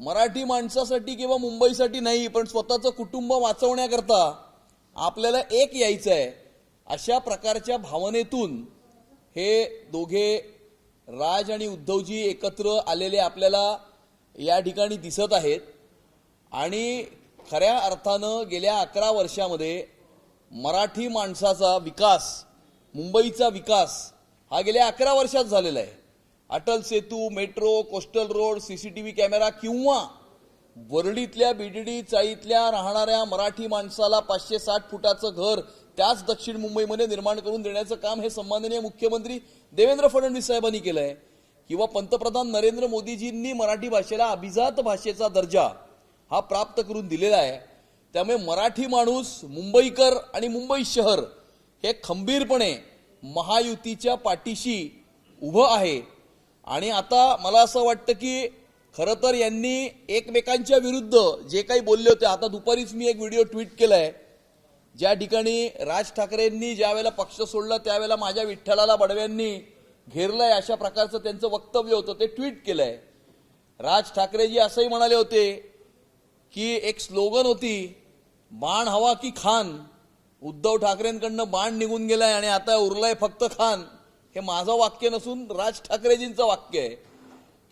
मराठी माणसासाठी किंवा मुंबईसाठी नाही, पण स्वतःचं कुटुंब वाचवण्याकरता आपल्याला एक यायचं आहे, अशा प्रकारच्या भावनेतून हे दोघे राज आणि उद्धवजी एकत्र आलेले आपल्याला या ठिकाणी दिसत आहेत। आणि खऱ्या अर्थानं गेल्या 11 वर्षामध्ये मराठी माणसाचा विकास, मुंबईचा विकास हा गेल्या 11 वर्षात झालेला आहे। Atal Setu, metro, coastal road, CCTV camera किंवा वरळीतल्या बीडीडी चाळीतल्या राहणाऱ्या मराठी माणसाला 560 फुटाचं घर त्याच दक्षिण मुंबईमध्ये निर्माण करून देण्याचं काम हे सन्माननीय मुख्यमंत्री देवेंद्र फडणवीस साहेबांनी केलंय। किंवा पंतप्रधान नरेंद्र मोदीजींनी मराठी भाषेला अभिजात भाषेचा दर्जा हा प्राप्त करून दिलेला आहे। त्यामुळे मराठी माणूस, मुंबईकर आणि मुंबई शहर हे खंबीरपणे महायुतीच्या पाठीशी उभं आहे। आणि आता मला असं वाटतं की खरं तर यांनी एकमेकांच्या विरुद्ध जे काही बोलले होते, आता दुपारीच मी एक व्हिडिओ ट्विट केलाय, ज्या ठिकाणी राज ठाकरेंनी ज्या वेळेला पक्ष सोडला त्यावेळेला माझ्या विठ्ठलाला बडव्यांनी घेरलंय अशा प्रकारचं त्यांचं वक्तव्य होतं, ते ट्विट केलंय। राज ठाकरेजी असंही म्हणाले होते की एक स्लोगन होती, बाण हवा की खान। उद्धव ठाकरेंकडनं बाण निघून गेलाय आणि आता उरलाय फक्त खान। हे माझं वाक्य नसून राज ठाकरेजींचं वाक्य आहे।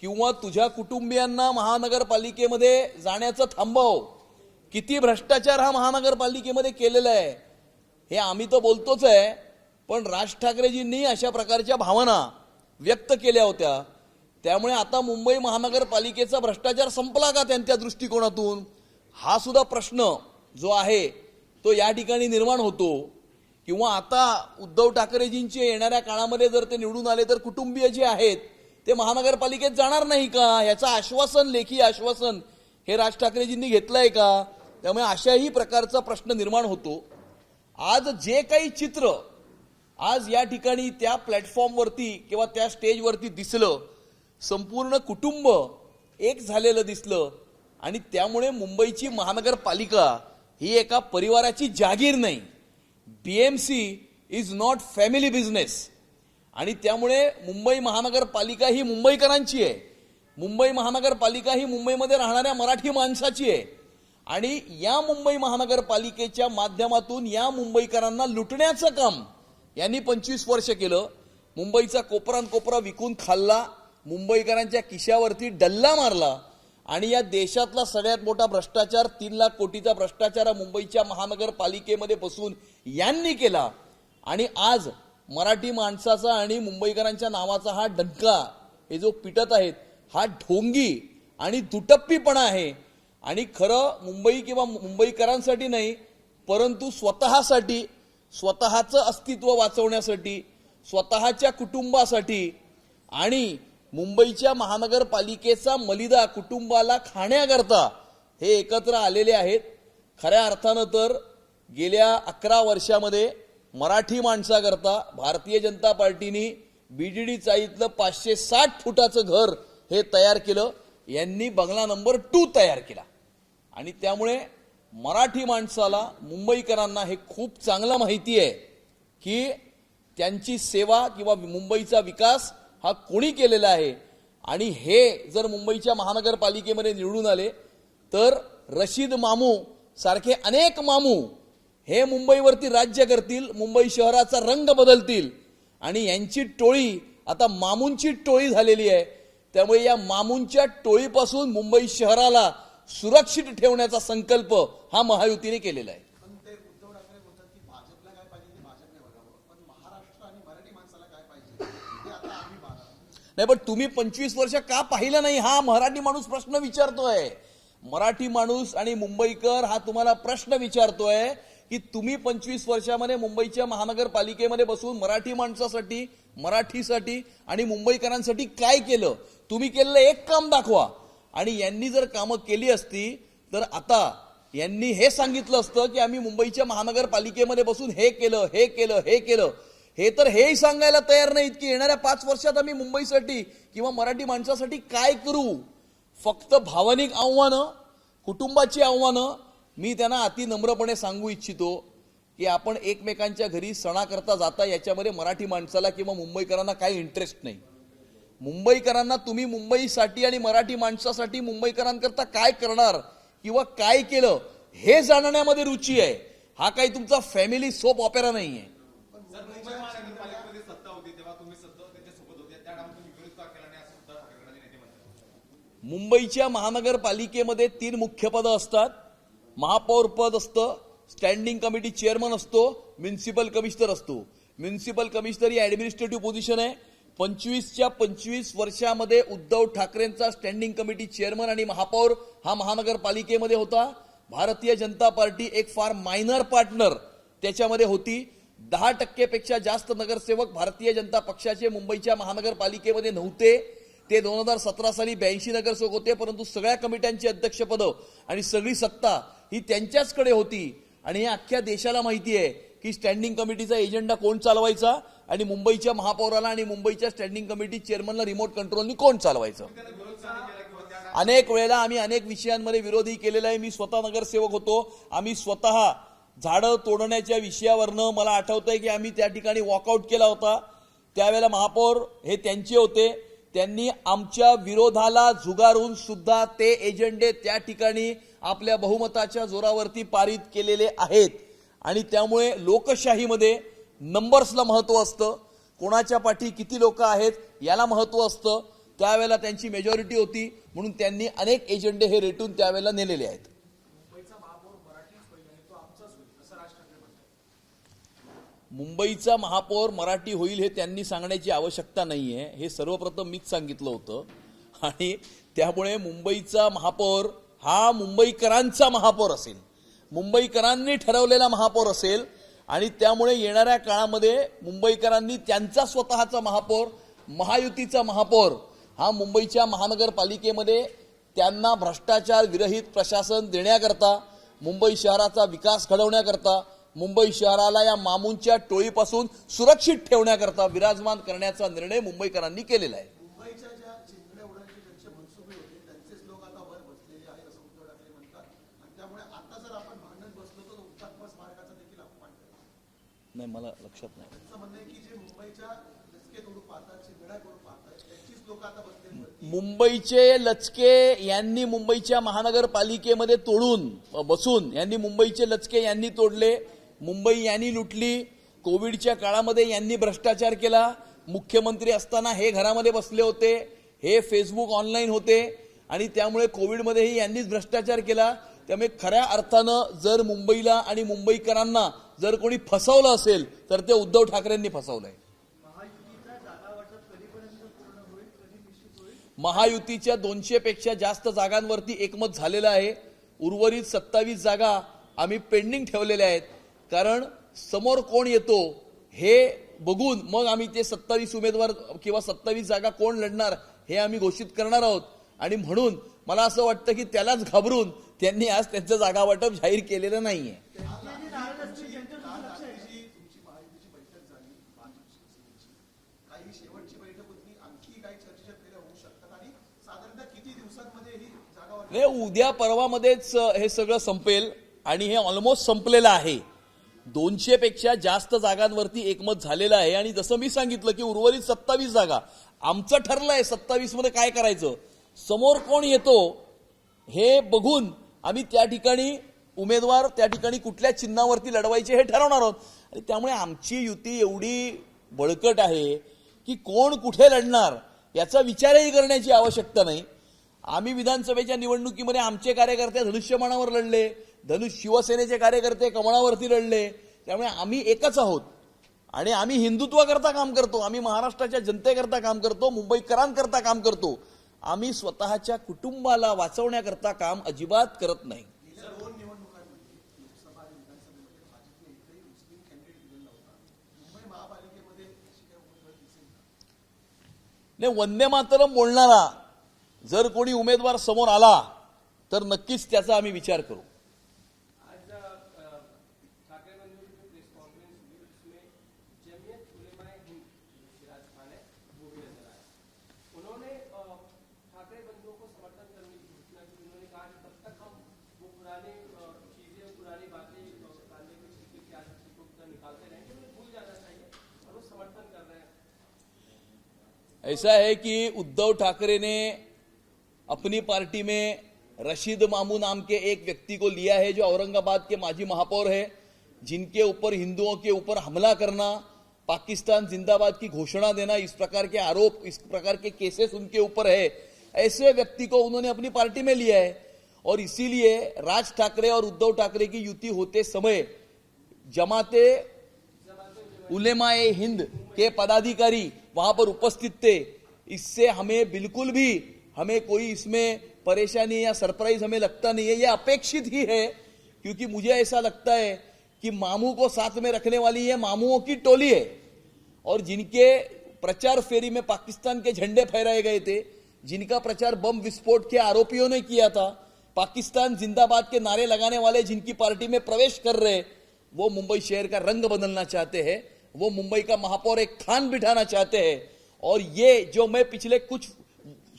किंवा तुझ्या कुटुंबियांना महानगरपालिकेमध्ये जाण्याचं थांबव, किती भ्रष्टाचार हा महानगरपालिकेमध्ये केलेला आहे हे आम्ही तर बोलतोच आहे, पण राज ठाकरेजींनी अशा प्रकारच्या भावना व्यक्त केल्या होत्या। त्यामुळे आता मुंबई महानगरपालिकेचा भ्रष्टाचार संपला का त्यांच्या दृष्टिकोनातून, हा सुद्धा प्रश्न जो आहे तो या ठिकाणी निर्माण होतो। किंवा आता उद्धव ठाकरेजींचे येणाऱ्या काळामध्ये जर ते निवडून आले तर कुटुंबीय जे आहेत ते महानगरपालिकेत जाणार नाही का, याचं आश्वासन, लेखी आश्वासन हे राज ठाकरेजींनी घेतलंय का? त्यामुळे अशाही प्रकारचा प्रश्न निर्माण होतो। आज जे काही चित्र आज या ठिकाणी त्या प्लॅटफॉर्मवरती किंवा त्या स्टेजवरती दिसलं, संपूर्ण कुटुंब एक झालेलं दिसलं। आणि त्यामुळे मुंबईची महानगरपालिका ही एका परिवाराची जागीर नाही, BMC is not family business. आणि त्यामुळे मुंबई महानगरपालिका ही मुंबईकरांची आहे, मुंबई महानगरपालिका ही मुंबईमध्ये राहणाऱ्या मराठी माणसाची आहे। आणि या मुंबई महानगरपालिकेच्या माध्यमातून या मुंबईकरांना लुटण्याचं काम यांनी 25 वर्ष केलं। मुंबईचा कोपरा विकून खाल्ला, मुंबईकरांच्या खिशावरती डल्ला मारला आणि या देशातला सगळ्यात मोठा भ्रष्टाचार, 3 लाख कोटीचा भ्रष्टाचार मुंबईच्या महानगरपालिकेमध्ये बसून यांनी केला। आणि आज मराठी माणसाचा आणि मुंबईकरांच्या नावाचा हा डंका हे जो पिटत आहेत, हा ढोंगी आणि दुटप्पीपणा आहे। आणि खरं मुंबई किंवा मुंबईकरांसाठी नाही, परंतु स्वतःसाठी, स्वतःचं अस्तित्व वाचवण्यासाठी, स्वतःच्या कुटुंबासाठी आणि मुंबईच्या महानगरपालिकेचा मलिदा कुटुंबाला खाण्याकरता हे एकत्र आलेले आहेत। खऱ्या अर्थानं तर गेल्या 11 वर्षामध्ये मराठी माणसाकरता भारतीय जनता पार्टीने बीडीडी चाळीतलं 560 फुटाचं घर हे तयार केलं, यांनी बंगला नंबर 2 तयार केला। आणि त्यामुळे मराठी माणसाला, मुंबईकरांना हे खूप चांगलं माहिती आहे की त्यांची सेवा किंवा मुंबईचा विकास हा कोणी केलेला आहे। आणि हे जर मुंबईच्या महानगरपालिकेमध्ये निवडून आले तर रशीद मामू सारखे अनेक मामू हे मुंबईवरती राज्य करतील, मुंबई शहराचा रंग बदलतील। आणि यांची टोळी आता मामूंची टोळी झालेली आहे। त्यामुळे या मामूंच्या टोळीपासून मुंबई शहराला सुरक्षित ठेवण्याचा संकल्प हा महायुतीने केलेला आहे। नाही, पण तुम्ही 25 वर्ष का पाहिलं नाही हा मराठी माणूस प्रश्न विचारतोय। मराठी माणूस आणि मुंबईकर हा तुम्हाला प्रश्न विचारतोय की तुम्ही 25 वर्षामध्ये मुंबईच्या महानगरपालिकेमध्ये बसून मराठी माणसासाठी, मराठीसाठी आणि मुंबईकरांसाठी काय केलं? तुम्ही केलेलं एक काम दाखवा। आणि यांनी जर कामं केली असती तर आता यांनी हे सांगितलं असतं की आम्ही मुंबईच्या महानगरपालिकेमध्ये बसून हे केलं, हे केलं, हे केलं। हे तर हेही सांगायला तयार नाहीत की येणाऱ्या 5 वर्षात आम्ही मुंबईसाठी किंवा मराठी माणसासाठी काय करू। फक्त भावनिक आव्हानं, कुटुंबाची आव्हानं मी त्यांना अति नम्रपणे सांगू इच्छितो की आपण एकमेकांच्या घरी सणाकरता जाता, याच्यामध्ये मराठी माणसाला किंवा मुंबईकरांना काही इंटरेस्ट नाही। मुंबईकरांना तुम्ही मुंबईसाठी आणि मराठी माणसासाठी मुंबईकरांकरता काय करणार किंवा काय केलं हे जाणण्यामध्ये रुची आहे. हा काही तुमचा फॅमिली सोप ऑपेरा नाहीये. मुंबईच्या महानगरपालिकेमध्ये 3 मुख्य पदं असतात. महापौर पद असतं, स्टँडिंग कमिटी चेअरमन असतो, म्युन्सिपल कमिशनर असतो. म्युन्सिपल कमिशनर ही ऍडमिनिस्ट्रेटिव्ह पोझिशन आहे. 25च्या 25 वर्षामध्ये उद्धव ठाकरेंचा स्टँडिंग कमिटी चेअरमन आणि महापौर हा महानगरपालिकेमध्ये होता. भारतीय जनता पार्टी एक फार मायनर पार्टनर त्याच्यामध्ये होती. 10% पेक्षा जास्त नगरसेवक भारतीय जनता पक्षाचे मुंबईच्या महानगरपालिकेमध्ये नव्हते. ते 2017 साली 82 नगरसेवक होते, परंतु सगळ्या कमिट्यांची अध्यक्षपदं आणि सगळी सत्ता ही त्यांच्याचकडे होती. आणि हे अख्ख्या देशाला माहिती आहे की स्टँडिंग कमिटीचा एजेंडा कोण चालवायचा आणि मुंबईच्या महापौराला आणि मुंबईच्या स्टँडिंग कमिटी चेअरमनला रिमोट कंट्रोलनी कोण चालवायचं. अनेक वेळेला आम्ही अनेक विषयांमध्ये विरोधही केलेला आहे. मी स्वतः नगरसेवक होतो. आम्ही स्वतः झाडं तोडण्याच्या विषयावरनं मला आठवतंय की आम्ही त्या ठिकाणी वॉकआउट केला होता. त्यावेळेला महापौर हे त्यांचे होते. त्यांनी आमच्या विरोधाला झुगारून सुद्धा ते एजेंडे त्या ठिकाणी आपल्या बहुमताच्या जोरावरती पारित केलेले आहेत. आणि त्यामुळे लोकशाहीमध्ये नंबर्सला महत्व असतं. कोणाच्या पाठी किती लोक आहेत याला महत्व असतं. त्यावेळेला त्यांची मेजॉरिटी होती म्हणून त्यांनी अनेक एजेंडे हे रेटून त्यावेळेला नेलेले आहेत. मुंबईचा महापौर मराठी होईल हे त्यांनी सांगण्याची आवश्यकता नाहीये. हे सर्वप्रथम मीच सांगितलं होतं. आणि त्यामुळे मुंबईचा महापौर हा मुंबईकरांचा महापौर असेल, मुंबईकरांनी ठरवलेला महापौर असेल. आणि त्यामुळे येणाऱ्या काळामध्ये मुंबईकरांनी त्यांचा स्वतःचा महापौर, महायुतीचा महापौर हा मुंबईच्या महानगरपालिकेमध्ये त्यांना भ्रष्टाचार विरहित प्रशासन देण्याकरता, मुंबई शहराचा विकास घडवण्याकरता, मुंबई शहराला या मामूंच्या टोळीपासून सुरक्षित ठेवण्याकरता विराजमान करण्याचा निर्णय मुंबईकरांनी केलेला आहे. मुंबईच्या ज्या चिंचण्या उडवण्याचे ज्यांचे मनसुबे होते त्यांचेच लोक आता वर बसलेले आहेत असं उद्धव ठाकरे म्हणतात. आणि त्यामुळे आता जर आपण भांडण बसलो तर हुतात्मा स्मारकाचा देखील अपमान करतो. नाही, मला लक्षात नाही. त्यांचं म्हणणं आहे की जे मुंबईच्या लचके तोडू पाहतात, चिंगड्या करू पाहतात त्यांचीच लोक आता बसलेली. मुंबईचे लचके यांनी मुंबईच्या महानगरपालिकेमध्ये तोडून बसून यांनी मुंबईचे लचके यांनी तोडले. मुंबई यांनी लुटली. कोविडच्या काळामध्ये यांनी भ्रष्टाचार केला. मुख्यमंत्री असताना हे घरामध्ये बसले होते, हे फेसबुक ऑनलाईन होते आणि त्यामुळे कोविडमध्येही यांनीच भ्रष्टाचार केला. त्यामुळे खऱ्या अर्थानं जर मुंबईला आणि मुंबईकरांना जर कोणी फसवलं असेल तर ते उद्धव ठाकरेंनी फसवलंय. महायुतीच्या 200 पेक्षा जास्त जागांवरती एकमत झालेलं आहे. उर्वरित 27 जागा आम्ही पेंडिंग ठेवलेल्या आहेत. कारण समोर कोण येतो हे बघून मग आम्ही ते 27 उमेदवार किंवा 27 जागा कोण लढणार हे आम्ही घोषित करणार आहोत. आणि म्हणून मला असं वाटतं की त्यालाच घाबरून त्यांनी आज त्यांचं जागा वाटप जाहीर केलेलं नाहीये. उद्या परवामध्येच हे सगळं संपेल आणि हे ऑलमोस्ट संपलेलं आहे. 200 पेक्षा जास्त जागांवरती एकमत झालेलं आहे. आणि जसं मी सांगितलं की उर्वरित 27 जागा आमचं ठरलंय 27 मध्ये काय करायचं, समोर कोण येतो हे बघून आम्ही त्या ठिकाणी उमेदवार त्या ठिकाणी कुठल्या चिन्हावरती लढवायचे हे ठरवणार आहोत. आणि त्यामुळे आमची युती एवढी बळकट आहे की कोण कुठे लढणार याचा विचारही करण्याची आवश्यकता नाही. आम्ही विधानसभेच्या निवडणुकीमध्ये आमचे कार्यकर्ते धनुष्यबाणावर लढले, शिवसेनेचे कार्यकर्ते कमळावरती लढले. त्यामुळे आम्ही एकच आहोत आणि आम्ही हिंदुत्वाकरता काम करतो, आम्ही महाराष्ट्राच्या जनतेकरता काम करतो, मुंबईकरांकरता काम करतो. आम्ही स्वतःच्या कुटुंबाला वाचवण्याकरता काम अजिबात करत नाही. नाही, वंदे मातरम बोलणारा जर कोणी उमेदवार समोर आला तर नक्कीच त्याचा आम्ही विचार करू. ऐसा है कि उद्धव ठाकरे ने अपनी पार्टी में रशीद मामू नाम के एक व्यक्ति को लिया है जो औरंगाबाद के माजी महापौर है, जिनके ऊपर हिंदुओं के ऊपर हमला करना, पाकिस्तान जिंदाबाद की घोषणा देना, इस प्रकार के आरोप, इस प्रकार के केसेस उनके ऊपर है। ऐसे व्यक्ति को उन्होंने अपनी पार्टी में लिया है और इसीलिए राज ठाकरे और उद्धव ठाकरे की युति होते समय जमाते उलेमाए हिंद के पदाधिकारी वहां पर उपस्थित थे। इससे हमें बिल्कुल भी हमें कोई इसमें परेशानी या सरप्राइज हमें लगता नहीं है, यह अपेक्षित ही है, क्योंकि मुझे ऐसा लगता है कि मामू को साथ में रखने वाली ये मामूओं की टोली है और जिनके प्रचार फेरी में पाकिस्तान के झंडे फहराए गए थे, जिनका प्रचार बम विस्फोट के आरोपियों ने किया था, पाकिस्तान जिंदाबाद के नारे लगाने वाले जिनकी पार्टी में प्रवेश कर रहे, वो मुंबई शहर का रंग बदलना चाहते हैं, वो मुंबई का महापौर एक खान बिठाना चाहते हैं। और ये जो मैं पिछले कुछ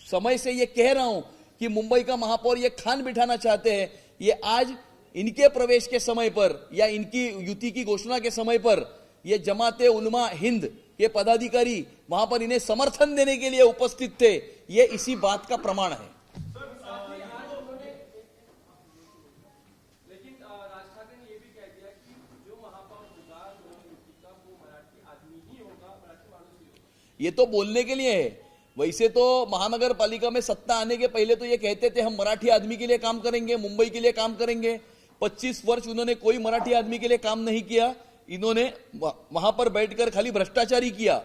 समय से ये कह रहा हूं कि मुंबई का महापौर ये खान बिठाना चाहते हैं, ये आज इनके प्रवेश के समय पर या इनकी युति की घोषणा के समय पर ये जमाते उलमा हिंद के पदाधिकारी वहां पर इन्हें समर्थन देने के लिए उपस्थित थे, ये इसी बात का प्रमाण है। लेकिन राज ठाकरे ने यह भी कह दिया कि जो महापौर होगा, जो युति का, वो मराठी आदमी ही होगा, मराठी मानुस ही होगा। ये तो बोलने के लिए है। वैसे तो महानगर पालिका में सत्ता आने के पहले तो ये कहते थे हम मराठी आदमी के लिए काम करेंगे, मुंबई के लिए काम करेंगे। 25 वर्ष उन्होंने कोई मराठी आदमी के लिए काम नहीं किया, इन्होंने वहां पर बैठकर खाली भ्रष्टाचार ही किया।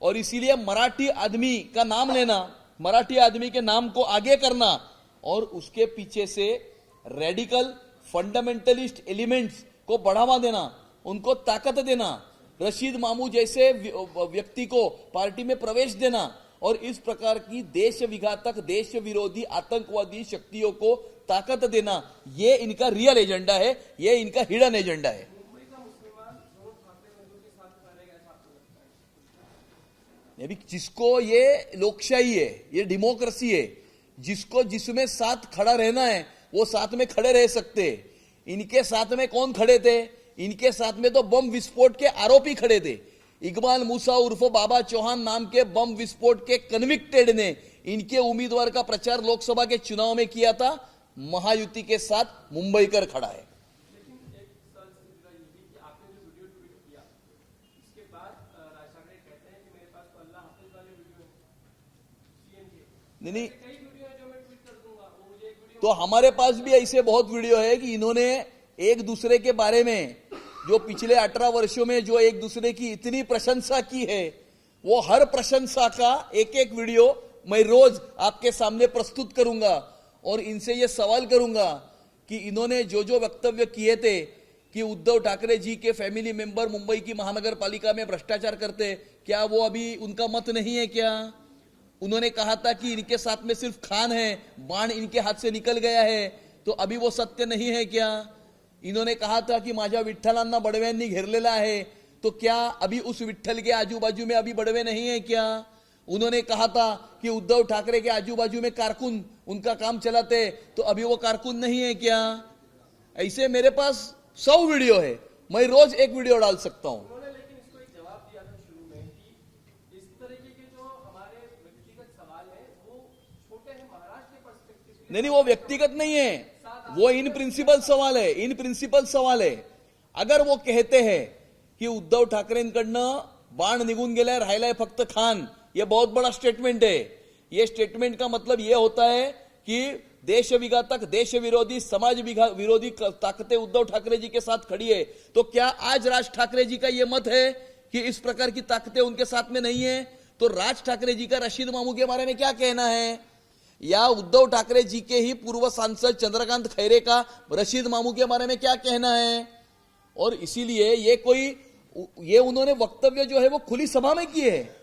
और इसीलिए मराठी आदमी का नाम लेना, मराठी आदमी के नाम को आगे करना और उसके पीछे से रेडिकल फंडामेंटलिस्ट एलिमेंट्स को बढ़ावा देना, उनको ताकत देना, रशीद मामू जैसे व्यक्ति को पार्टी में प्रवेश देना और इस प्रकार की देश विघातक, देश विरोधी, आतंकवादी शक्तियों को ताकत देना, ये इनका रियल एजेंडा है, ये इनका हिडन एजेंडा है। अभी जिसको ये लोकशाही है, ये डेमोक्रेसी है, जिसको जिसमें साथ खड़ा रहना है वो साथ में खड़े रह सकते हैं। इनके साथ में कौन खड़े थे? इनके साथ में तो बम विस्फोट के आरोपी खड़े थे। इकबाल मूसा उर्फ बाबा चौहान नाम के बम विस्फोट के कन्विक्टेड ने इनके उम्मीदवार का प्रचार लोकसभा के चुनाव में किया था। महायुति के साथ मुंबई कर खड़ा है। नहीं, तो हमारे पास भी ऐसे बहुत वीडियो है कि इन्होंने एक दूसरे के बारे में जो पिछले 18 वर्षों में जो एक दूसरे की इतनी प्रशंसा की है, वो हर प्रशंसा का एक एक वीडियो मैं रोज आपके सामने प्रस्तुत करूंगा और इनसे ये सवाल करूंगा कि इन्होंने जो जो वक्तव्य किए थे कि उद्धव ठाकरे जी के फैमिली मेंबर मुंबई की महानगर पालिका में भ्रष्टाचार करते, क्या वो अभी उनका मत नहीं है क्या? उन्होंने कहा था कि इनके साथ में सिर्फ खान है, बाण इनके हाथ से निकल गया है, तो अभी वो सत्य नहीं है क्या? इन्होंने कहा था कि माझ्या विठ्ठलांना बडव्यांनी घेरलेला है, तो क्या अभी उस विठ्ठल के आजूबाजू में अभी बड़वे नहीं है क्या? उन्होंने कहा था कि उद्धव ठाकरे के आजूबाजू में कारकुन उनका काम चलाते, तो अभी वो कारकुन नहीं है क्या? ऐसे मेरे पास 100 वीडियो है, मैं रोज एक वीडियो डाल सकता हूं। लेकिन इसको एक जवाब दिया था शुरू में कि इस तरीके के जो हमारे व्यक्तिगत सवाल है वो छोटे हैं, महाराष्ट्र के पर्सपेक्टिव। नहीं, वो व्यक्तिगत नहीं है, वो इन प्रिंसिपल सवाल है, इन प्रिंसिपल सवाल है। अगर वो कहते हैं कि उद्धव ठाकरेंकडनं बाण निघून गेलाय, राहिलाय फक्त खान, ये बहुत बड़ा स्टेटमेंट है। ये स्टेटमेंट का मतलब ये होता है कि देश विघातक, देश विरोधी, समाज विरोधी ताकतें उद्धव ठाकरे जी के साथ खड़ी है। तो क्या आज राज ठाकरे जी का ये मत है कि इस प्रकार की ताकतें उनके साथ में नहीं है? तो राज ठाकरे जी का रशीद मामू के बारे में क्या कहना है, या उद्धव ठाकरे जी के ही पूर्व सांसद चंद्रकांत खैरे का रशीद मामू के बारे में क्या कहना है? और इसीलिए ये उन्होंने वक्तव्य जो है वो खुली सभा में किए हैं,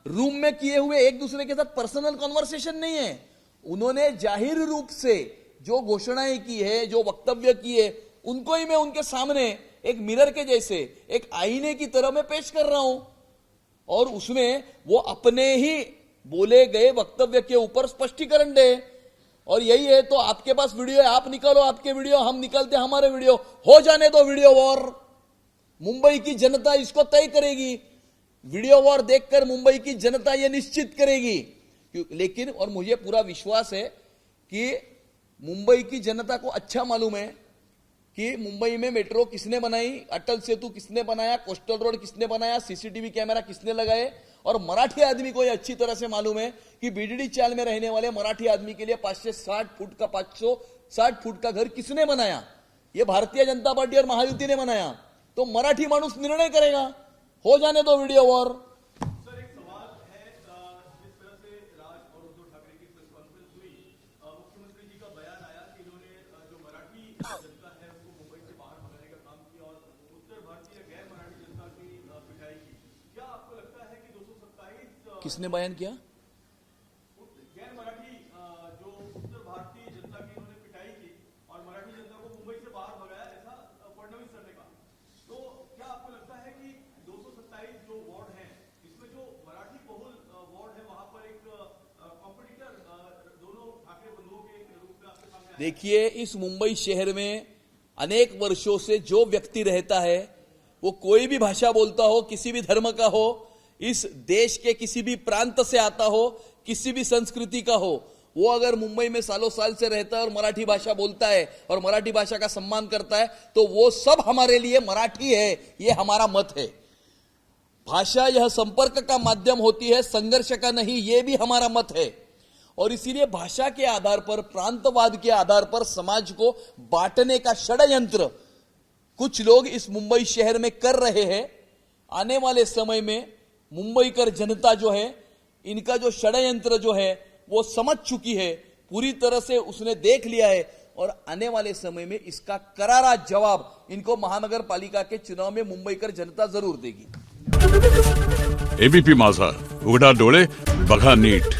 रूम में किए हुए, एक दूसरे के साथ पर्सनल कॉन्वर्सेशन नहीं है। उन्होंने जाहिर रूप से जो घोषणाएं की है, जो वक्तव्य किए, उनको ही मैं उनके सामने एक मिरर के जैसे, एक आईने की तरह मैं पेश कर रहा हूं और उसमें वो अपने ही बोले गए वक्तव्य के ऊपर स्पष्टीकरण दे। और यही है, तो आपके पास वीडियो है, आप निकालो आपके वीडियो, हम निकालते हमारे वीडियो, हो जाने दो वीडियो वॉर। मुंबई की जनता इसको तय करेगी। वीडियो वॉर देखकर मुंबई की जनता ये निश्चित करेगी। लेकिन और मुझे पूरा विश्वास है कि मुंबई की जनता को अच्छा मालूम है कि मुंबई में मेट्रो किसने बनाई, अटल सेतु किसने बनाया, कोस्टल रोड किसने बनाया, सीसीटीवी कैमरा किसने लगाए। और मराठी आदमी को यह अच्छी तरह से मालूम है कि बीडीडी चाल में रहने वाले मराठी आदमी के लिए 560 फुट का घर किसने बनाया। यह भारतीय जनता पार्टी और महायुति ने बनाया। तो मराठी माणूस निर्णय करेगा। हो जाने दो वीडियो वॉर। सर एक सवाल है, जिस तरह से राज और उद्धव ठाकरे की प्रेस कॉन्फ्रेंस हुई, मुख्यमंत्री जी का बयान आया कि इन्होंने जो मराठी जनता है उसको मुंबई से बाहर भगाने का काम किया और उत्तर भारतीय गैर मराठी जनता की पिटाई की। क्या आपको लगता है कि 227 किसने बयान किया? गैर मराठी जो उत्तर भारतीय जनता की इन्होंने पिटाई की और मराठी जनता को मुंबई से बाहर भगाया, ऐसा फडणवीस सर ने कहा। तो क्या आपको लगता है कि 227 जो वार्ड हैं इसमें जो मराठी बहुल वार्ड है वहां पर एक कॉम्पिटिटर दोनों ठाकरे बंधुओं के रूप में आपके सामने आया? देखिए, इस मुंबई शहर में अनेक वर्षों से जो व्यक्ति रहता है, वो कोई भी भाषा बोलता हो, किसी भी धर्म का हो, इस देश के किसी भी प्रांत से आता हो, किसी भी संस्कृति का हो, वो अगर मुंबई में सालों साल से रहता है और मराठी भाषा बोलता है और मराठी भाषा का सम्मान करता है, तो वो सब हमारे लिए मराठी है। ये हमारा मत है। भाषा यह संपर्क का माध्यम होती है, संघर्ष का नहीं, ये भी हमारा मत है। और इसीलिए भाषा के आधार पर, प्रांतवाद के आधार पर समाज को बांटने का षड्यंत्र कुछ लोग इस मुंबई शहर में कर रहे हैं। आने वाले समय में मुंबईकर जनता जो है, इनका जो षड्यंत्र जो है वो समझ चुकी है, पूरी तरह से उसने देख लिया है। और आने वाले समय में इसका करारा जवाब इनको महानगर पालिका के चुनाव में मुंबईकर जनता जरूर देगी। एबीपी माझा, उघडा डोळे बघा नीट।